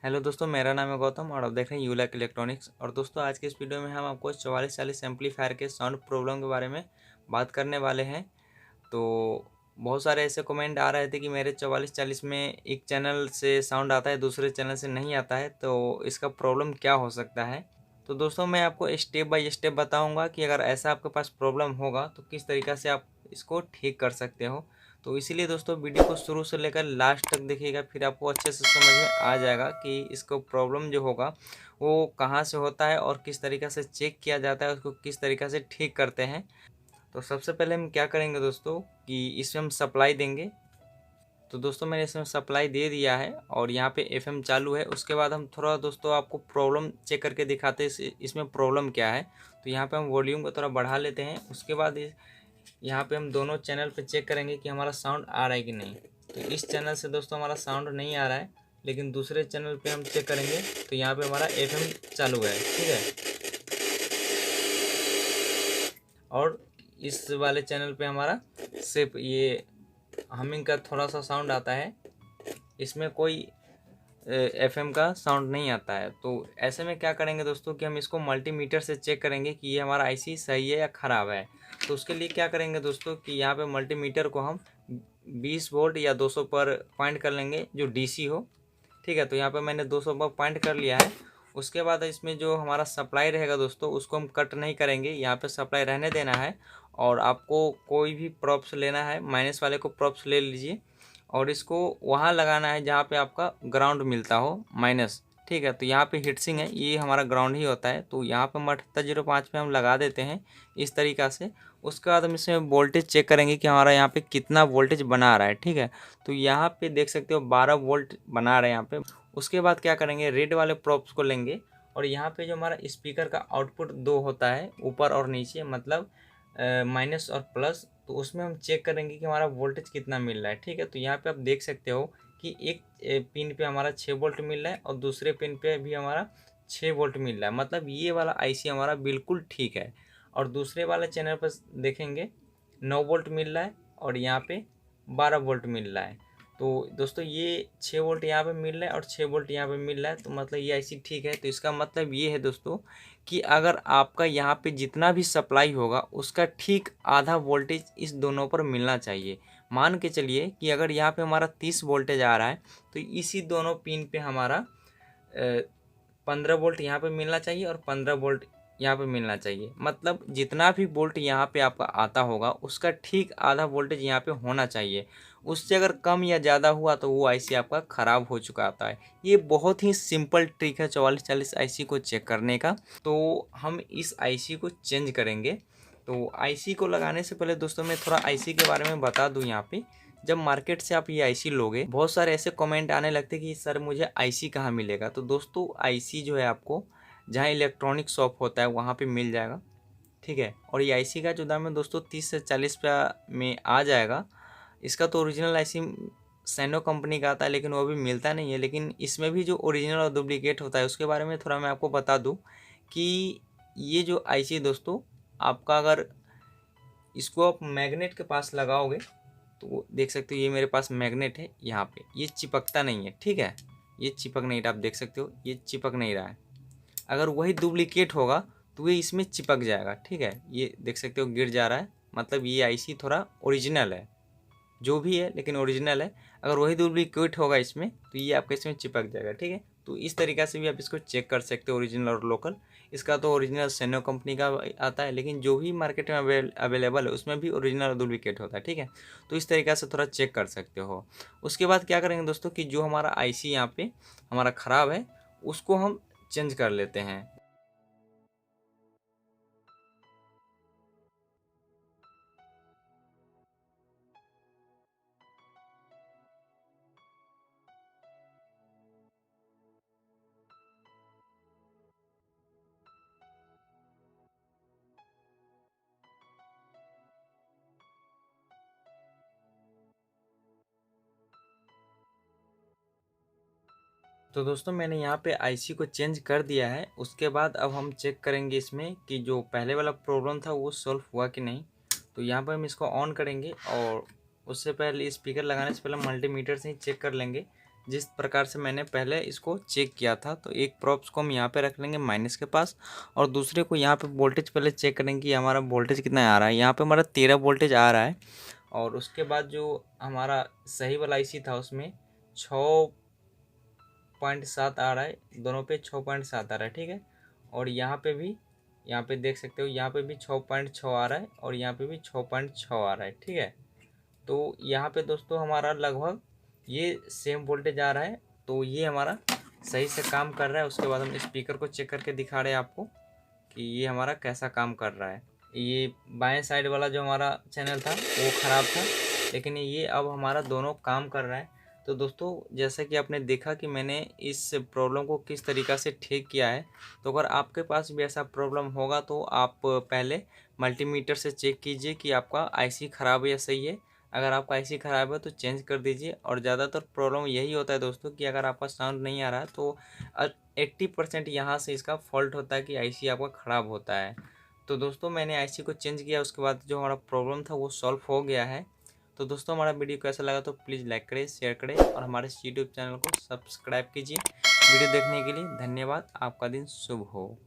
Hello दोस्तों, मेरा नाम है गौतम और आप देख रहे हैं यूलैक इलेक्ट्रॉनिक्स। और दोस्तों, आज के इस वीडियो में हम आपको 4440 एम्पलीफायर के साउंड प्रॉब्लम के बारे में बात करने वाले हैं। तो बहुत सारे ऐसे कमेंट आ रहे थे कि मेरे 4440 में एक चैनल से साउंड आता है, दूसरे चैनल से नहीं आता है, तो इसका प्रॉब्लम क्या हो सकता है। तो दोस्तों, मैं आपको स्टेप बाय स्टेप बताऊंगा कि अगर ऐसा आपके पास प्रॉब्लम होगा तो किस तरीक़ा से आप इसको ठीक कर सकते हो। तो इसीलिए दोस्तों, वीडियो को शुरू से लेकर लास्ट तक देखिएगा, फिर आपको अच्छे से समझ में आ जाएगा कि इसको प्रॉब्लम जो होगा वो कहाँ से होता है और किस तरीक़ा से चेक किया जाता है, उसको किस तरीक़ा से ठीक करते हैं। तो सबसे पहले हम क्या करेंगे दोस्तों कि इसमें हम सप्लाई देंगे। तो दोस्तों, मैंने इसमें सप्लाई दे दिया है और यहाँ पे एफएम चालू है। उसके बाद हम थोड़ा दोस्तों आपको प्रॉब्लम चेक करके दिखाते हैं इसमें प्रॉब्लम क्या है। तो यहाँ पे हम वॉल्यूम को थोड़ा बढ़ा लेते हैं। उसके बाद यहाँ पे हम दोनों चैनल पे चेक करेंगे कि हमारा साउंड आ रहा है कि नहीं। तो इस चैनल से दोस्तों हमारा साउंड नहीं आ रहा है, लेकिन दूसरे चैनल पे हम चेक करेंगे तो यहाँ पे हमारा एफएम चालू है, ठीक है। और इस वाले चैनल पे हमारा सिर्फ ये हमिंग का थोड़ा सा साउंड आता है, इसमें कोई एफएम का साउंड नहीं आता है। तो ऐसे में क्या करेंगे दोस्तों कि हम इसको मल्टीमीटर से चेक करेंगे कि ये हमारा आईसी सही है या ख़राब है। तो उसके लिए क्या करेंगे दोस्तों कि यहाँ पे मल्टीमीटर को हम 20 वोल्ट या 200 पर पॉइंट कर लेंगे जो डीसी हो, ठीक है। तो यहाँ पे मैंने 200 पर पॉइंट कर लिया है। उसके बाद इसमें जो हमारा सप्लाई रहेगा दोस्तों, उसको हम कट नहीं करेंगे, यहाँ पे सप्लाई रहने देना है। और आपको कोई भी प्रॉप्स लेना है, माइनस वाले को प्रॉप्स ले लीजिए और इसको वहाँ लगाना है जहाँ पे आपका ग्राउंड मिलता हो माइनस, ठीक है। तो यहाँ पे हीटसिंग है, ये हमारा ग्राउंड ही होता है। तो यहाँ पे हम 7805 पे हम लगा देते हैं इस तरीक़ा से। उसके बाद हम इसमें वोल्टेज चेक करेंगे कि हमारा यहाँ पे कितना वोल्टेज बना रहा है, ठीक है। तो यहाँ पे देख सकते हो 12 वोल्ट बना रहे हैं यहाँ पे। उसके बाद क्या करेंगे, रेड वाले प्रॉप्स को लेंगे और यहाँ पे जो हमारा स्पीकर का आउटपुट 2 होता है, ऊपर और नीचे, मतलब माइनस और प्लस। तो उसमें हम चेक करेंगे कि हमारा वोल्टेज कितना मिल रहा है, ठीक है। तो यहाँ पे आप देख सकते हो कि एक पिन पे हमारा 6 वोल्ट मिल रहा है और दूसरे पिन पे भी हमारा 6 वोल्ट मिल रहा है, मतलब ये वाला आईसी हमारा बिल्कुल ठीक है। और दूसरे वाले चैनल पर देखेंगे 9 वोल्ट मिल रहा है और यहाँ पे 12 वोल्ट मिल रहा है। तो दोस्तों, ये 6 वोल्ट यहाँ पे मिल रहा है और 6 वोल्ट यहाँ पे मिल रहा है, तो मतलब ये आईसी ठीक है। तो इसका मतलब ये है दोस्तों कि अगर आपका यहाँ पे जितना भी सप्लाई होगा उसका ठीक आधा वोल्टेज इस दोनों पर मिलना चाहिए। मान के चलिए कि अगर यहाँ पे हमारा 30 वोल्टेज आ रहा है तो इसी दोनों पिन पे हमारा 15 वोल्ट यहाँ पे मिलना चाहिए और 15 वोल्ट यहाँ पे मिलना चाहिए। मतलब जितना भी वोल्ट यहाँ पे आपका आता होगा उसका ठीक आधा वोल्टेज यहाँ पे होना चाहिए। उससे अगर कम या ज़्यादा हुआ तो वो आईसी आपका ख़राब हो चुका आता है। ये बहुत ही सिंपल ट्रिक है 4440 आईसी को चेक करने का। तो हम इस आईसी को चेंज करेंगे। तो आईसी को लगाने से पहले दोस्तों मैं थोड़ा आईसी के बारे में बता दूं। यहाँ पे जब मार्केट से आप ये आईसी लोगे, बहुत सारे ऐसे कमेंट आने लगते कि सर मुझे आईसी कहाँ मिलेगा। तो दोस्तों, आईसी जो है आपको जहाँ इलेक्ट्रॉनिक शॉप होता है वहाँ पे मिल जाएगा, ठीक है। और ये आईसी का जो दाम है दोस्तों 30 से 40 रुपया में आ जाएगा। इसका तो ओरिजिनल आईसी सैनो कंपनी का आता है, लेकिन वो भी मिलता नहीं है। लेकिन इसमें भी जो ओरिजिनल और डुप्लीकेट होता है उसके बारे में थोड़ा मैं आपको बता दूं कि ये जो आईसी दोस्तों आपका, अगर इसको आप मैग्नेट के पास लगाओगे तो देख सकते हो ये मेरे पास मैग्नेट है, यहाँ पे ये चिपकता नहीं है, ठीक है। ये चिपक नहीं रहा, आप देख सकते हो ये चिपक नहीं रहा है। अगर वही डुप्लीकेट होगा तो ये इसमें चिपक जाएगा, ठीक है। ये देख सकते हो गिर जा रहा है, मतलब ये आईसी थोड़ा ओरिजिनल है, जो भी है लेकिन ओरिजिनल है। अगर वही डुप्लीकेट होगा इसमें तो ये आपका इसमें चिपक जाएगा, ठीक है। तो इस तरीक़ा से भी आप इसको चेक कर सकते हो, ओरिजिनल और लोकल। इसका तो ओरिजिनल सैनो कंपनी का आता है, लेकिन जो भी मार्केट में अवेलेबल है उसमें भी ओरिजिनल और डुप्लीकेट होता है, ठीक है। तो इस तरीक़ा से थोड़ा चेक कर सकते हो। उसके बाद क्या करेंगे दोस्तों कि जो हमारा आईसी यहाँ पे हमारा ख़राब है उसको हम चेंज कर लेते हैं। तो दोस्तों, मैंने यहाँ पे आईसी को चेंज कर दिया है। उसके बाद अब हम चेक करेंगे इसमें कि जो पहले वाला प्रॉब्लम था वो सॉल्व हुआ कि नहीं। तो यहाँ पर हम इसको ऑन करेंगे और उससे पहले स्पीकर लगाने से पहले मल्टीमीटर से ही चेक कर लेंगे जिस प्रकार से मैंने पहले इसको चेक किया था। तो एक प्रॉप्स को हम यहाँ पे रख लेंगे माइनस के पास, और दूसरे को यहाँ पे वोल्टेज पहले चेक करेंगे कि हमारा वोल्टेज कितना आ रहा है। यहाँ पे हमारा 13 वोल्टेज आ रहा है, और उसके बाद जो हमारा सही वाला IC था उसमें 6.7 आ रहा है, दोनों पे 6.7 आ रहा है, ठीक है। और यहाँ पे भी, यहाँ पे देख सकते हो, यहाँ पे भी 6.6 आ रहा है, और यहाँ पे भी 6.6 आ रहा है, ठीक है। तो यहाँ पे दोस्तों हमारा लगभग ये सेम वोल्टेज आ रहा है, तो ये हमारा सही से काम कर रहा है। उसके बाद हम स्पीकर को चेक करके दिखा रहे हैं आपको कि ये हमारा कैसा काम कर रहा है। ये बाएं साइड वाला जो हमारा चैनल था वो ख़राब था, लेकिन ये अब हमारा दोनों काम कर रहा है। तो दोस्तों जैसा कि आपने देखा कि मैंने इस प्रॉब्लम को किस तरीक़ा से ठीक किया है। तो अगर आपके पास भी ऐसा प्रॉब्लम होगा तो आप पहले मल्टीमीटर से चेक कीजिए कि आपका IC ख़राब है या सही है। अगर आपका IC ख़राब है तो चेंज कर दीजिए। और ज़्यादातर प्रॉब्लम यही होता है दोस्तों कि अगर आपका साउंड नहीं आ रहा है तो 80% यहाँ से इसका फॉल्ट होता है कि IC आपका ख़राब होता है। तो दोस्तों मैंने IC को चेंज किया, उसके बाद जो हमारा प्रॉब्लम था वो सॉल्व हो गया है। तो दोस्तों हमारा वीडियो कैसा लगा तो प्लीज़ लाइक करें, शेयर करें, और हमारे YouTube चैनल को सब्सक्राइब कीजिए। वीडियो देखने के लिए धन्यवाद। आपका दिन शुभ हो।